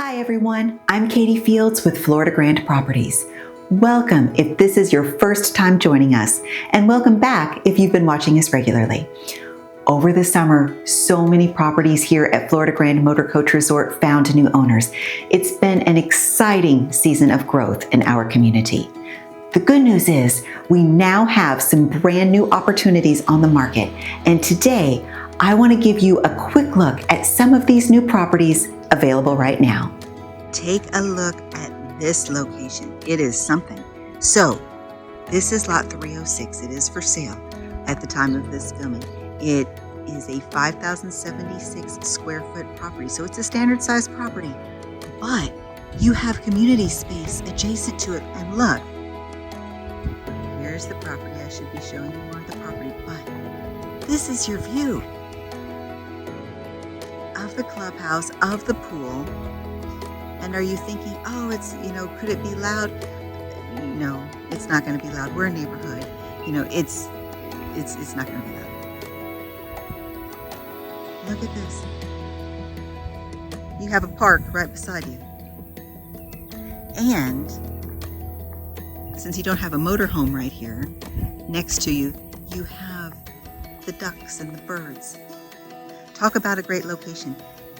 Hi everyone, I'm Katie Fields with Florida Grande Properties. Welcome if this is your first time joining us, and welcome back if you've been watching us regularly. Over the summer, so many properties here at Florida Grande Motorcoach Resort found new owners. It's been an exciting season of growth in our community. The good news is we now have some brand new opportunities on the market, and today I want to give you a quick look at some of these new properties available right now. Take a look at this location. It is something. So, this is lot 306. It is for sale at the time of this filming. It is a 5,076 square foot property. So it's a standard size property, but you have community space adjacent to it. And look, here's the property. I should be showing you more of the property, but this is your view of the clubhouse, of the pool. And are you thinking, oh, it's, could it be loud? No, it's not going to be loud. We're a neighborhood. It's not going to be loud. Look at this. You have a park right beside you. And since you don't have a motorhome right here next to you, you have the ducks and the birds. Talk about a great location.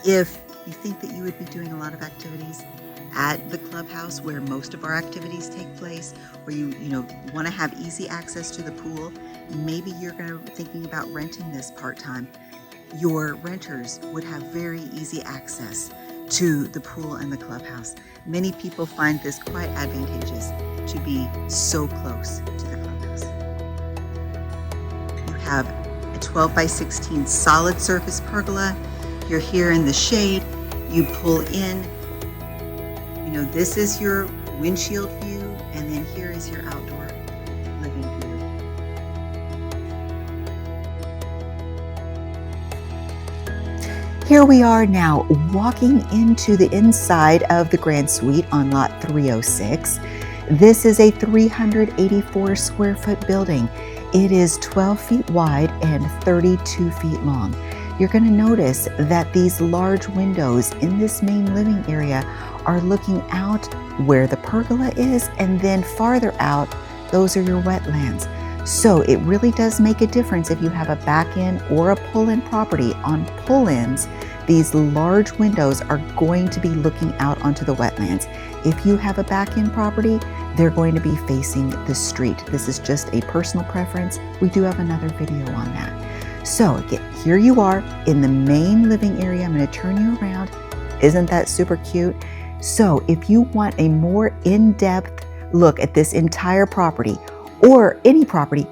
If you think that you would be doing a lot of activities at the clubhouse where most of our activities take place, or you want to have easy access to the pool, maybe you're thinking about renting this part-time. Your renters would have very easy access to the pool and the clubhouse. Many people find this quite advantageous to be so close to the clubhouse. You have a 12 by 16 solid surface pergola. You're here in the shade. You pull in, this is your windshield view, and then here is your outdoor living view. Here we are now walking into the inside of the Grande Suite on lot 306. This is a 384 square foot building. It is 12 feet wide and 32 feet long. You're going to notice that these large windows in this main living area are looking out where the pergola is, and then farther out, those are your wetlands. So it really does make a difference if you have a back-in or a pull-in property. On pull-ins, these large windows are going to be looking out onto the wetlands. If you have a back-in property, they're going to be facing the street. This is just a personal preference. We do have another video on that. So again, here you are in the main living area. I'm going to turn you around. Isn't that super cute? So if you want a more in-depth look at this entire property or any property,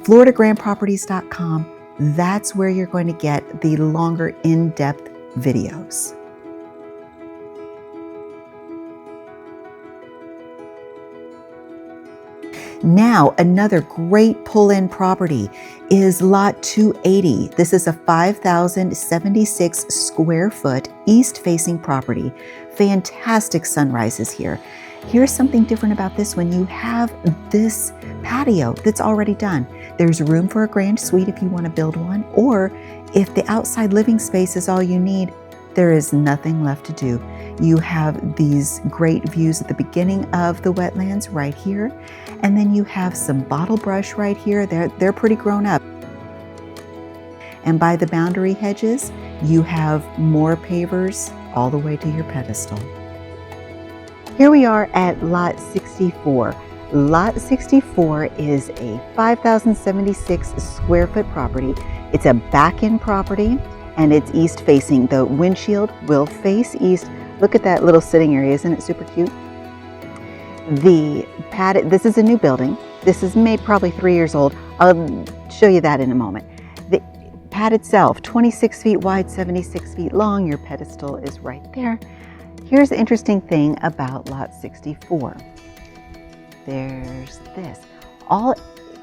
FloridaGrandeProperties.com, that's where you're going to get the longer in-depth videos. Now, another great pull-in property is lot 280. This is a 5,076 square foot east-facing property. Fantastic sunrises here. Here's something different about this one. You have this patio that's already done. There's room for a Grande Suite if you want to build one, or if the outside living space is all you need, there is nothing left to do. You have these great views at the beginning of the wetlands right here, and then you have some bottle brush right here. They're pretty grown up. And by the boundary hedges, you have more pavers all the way to your pedestal. Here we are at lot 64. Lot 64 is a 5,076 square foot property. It's a back-in property, and it's east facing. The windshield will face east. Look at that little sitting area. Isn't it super cute? This is a new building. This is probably 3 years old. I'll show you that in a moment. The pad itself, 26 feet wide, 76 feet long. Your pedestal is right there. Here's the interesting thing about lot 64. There's this.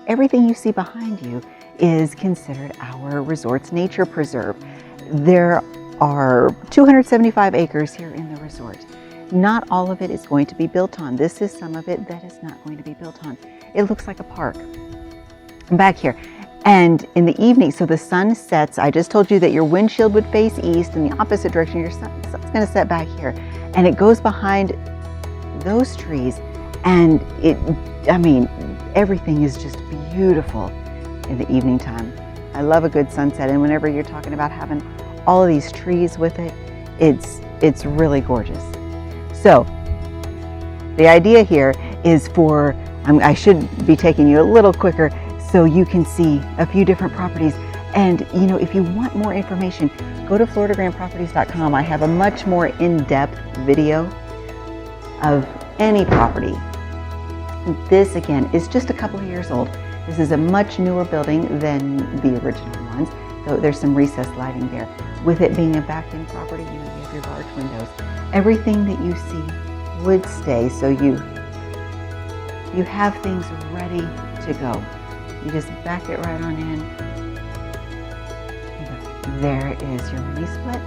Everything you see behind you is considered our resort's nature preserve. There are 275 acres here in the resort. Not all of it is going to be built on. This is some of it that is not going to be built on. It looks like a park. Back here. And in the evening, so the sun sets, I just told you that your windshield would face east in the opposite direction. Your sun's going to set back here. And it goes behind those trees, and everything is just beautiful in the evening time. I love a good sunset, and whenever you're talking about having all of these trees with it, it's really gorgeous. So the idea here is for, I should be taking you a little quicker so you can see a few different properties. And if you want more information, go to FloridaGrandeProperties.com. I have a much more in-depth video of any property. This again is just a couple of years old. This is a much newer building than the original ones. So there's some recessed lighting there. With it being a backed-in property, you have your large windows. Everything that you see would stay, so you have things ready to go. You just back it right on in. There is your mini split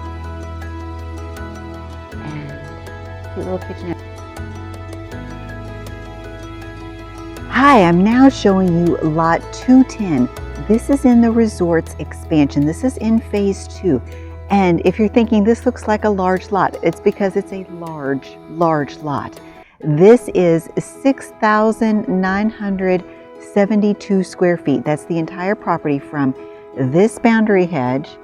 and cute little kitchenette. Hi, I'm now showing you lot 210. This is in the resort's expansion. This is in phase 2. And if you're thinking this looks like a large lot, it's because it's a large lot. This is 6,972 square feet. That's the entire property from this boundary hedge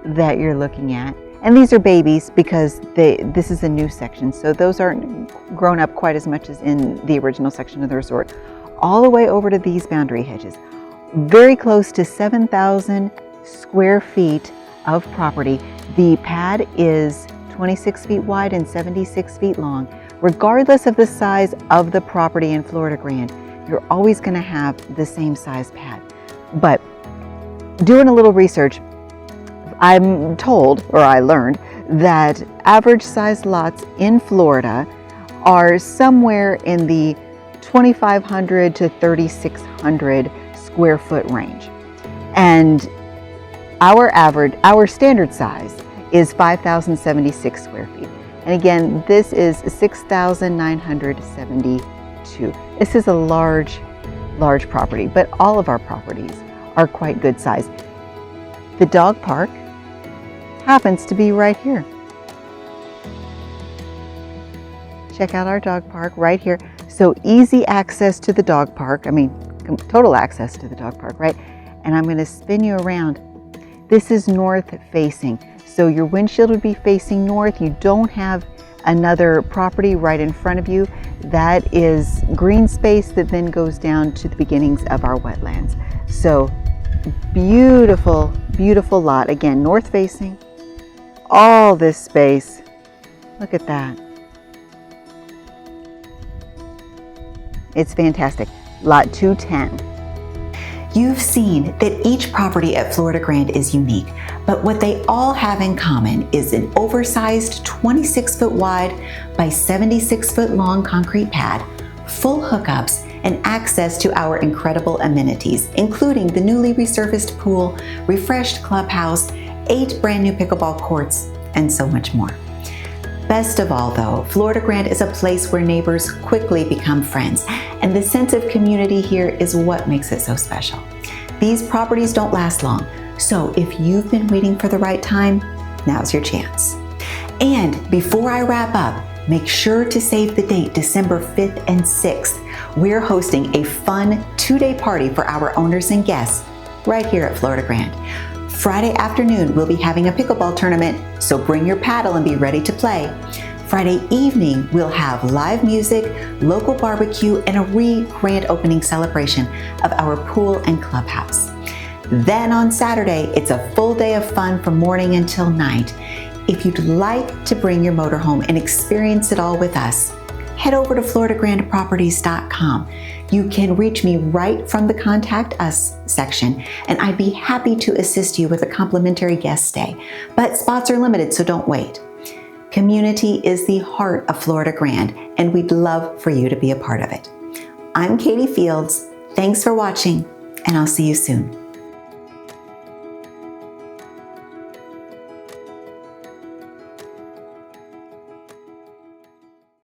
that you're looking at. And these are babies because this is a new section, so those aren't grown up quite as much as in the original section of the resort. All the way over to these boundary hedges. Very close to 7,000 square feet of property. The pad is 26 feet wide and 76 feet long. Regardless of the size of the property in Florida Grande, you're always going to have the same size pad. But doing a little research, I'm told, or I learned, that average size lots in Florida are somewhere in the 2,500 to 3,600 square foot range. And our standard size is 5,076 square feet. And again, this is 6,972. This is a large property, but all of our properties are quite good size. The dog park happens to be right here. Check out our dog park right here. So easy access to the dog park. Total access to the dog park, right? And I'm going to spin you around. This is north facing. So your windshield would be facing north. You don't have another property right in front of you. That is green space that then goes down to the beginnings of our wetlands. So beautiful, beautiful lot. Again, north facing. All this space. Look at that. It's fantastic. Lot 210. You've seen that each property at Florida Grande is unique, but what they all have in common is an oversized 26 foot wide by 76 foot long concrete pad, full hookups, and access to our incredible amenities, including the newly resurfaced pool, refreshed clubhouse, 8 brand new pickleball courts, and so much more. Best of all though, Florida Grande is a place where neighbors quickly become friends, and the sense of community here is what makes it so special. These properties don't last long, so if you've been waiting for the right time, now's your chance. And before I wrap up, make sure to save the date December 5th and 6th. We're hosting a fun 2-day party for our owners and guests right here at Florida Grande. Friday afternoon, we'll be having a pickleball tournament, so bring your paddle and be ready to play. Friday evening, we'll have live music, local barbecue, and a grand opening celebration of our pool and clubhouse. Then on Saturday, it's a full day of fun from morning until night. If you'd like to bring your motorhome and experience it all with us, head over to FloridaGrandeProperties.com. You can reach me right from the Contact Us section, and I'd be happy to assist you with a complimentary guest stay. But spots are limited, so don't wait. Community is the heart of Florida Grande, and we'd love for you to be a part of it. I'm Katie Fields. Thanks for watching, and I'll see you soon.